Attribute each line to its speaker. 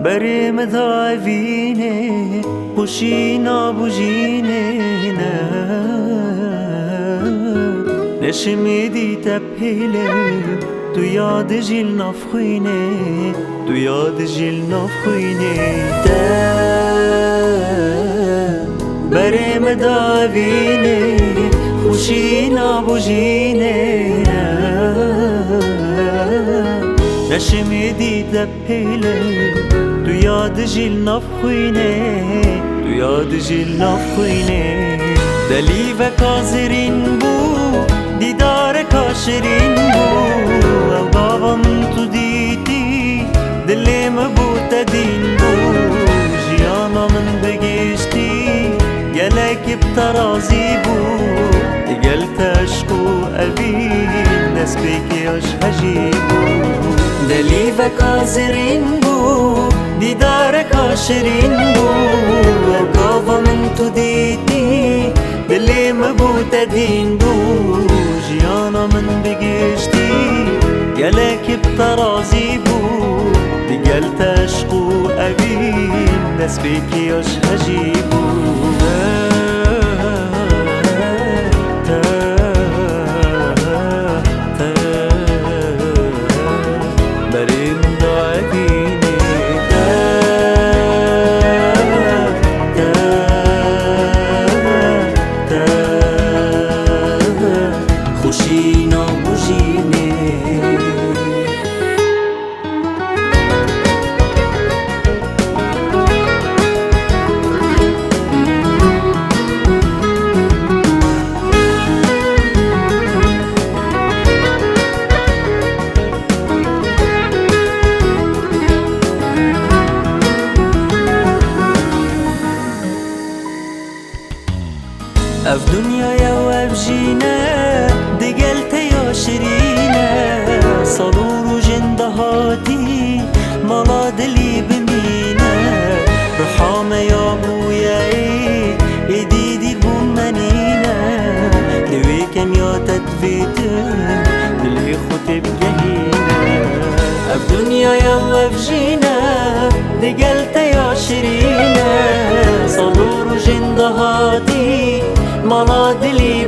Speaker 1: بری مداوینه خوشینا بوجینه نه نشمیدی تبهیله تو یاد جیل نفخوینه تو یاد جیل نفخوینه بری مداوینه خوشینا بوجینه نشمیدی تبهیله تو یاد جیل نفخوینه تو یاد جیل نفخوینه دلی و کازرین بو دیدار کاشرین بو او بابا من تو دیدی دلیم بو تدین بو جیانا من بگشتی گلک بترازی بو گل تشکو اوین نسبی اش هجیبو دلی و کازرین بو دیدار کاشرین بو و گاوا من تو دیدی دلیم بو تدین بو جیانا من بگشتی گلک بترازی بو دیگل تشقو اوین نسبی اش هجیبو خوشینا بوجینه اف دنیا و اف جینه دگلت یا شرینه صدور و جندهاتی مالا دلی بمینه رحام یا بویایی ایدی بو منینه دوی کم یا تدفیتن دلی خطب گهینه اف دنیا یا و اف جینه دگلت یا شرینه صدور و جندهاتی مالا دلی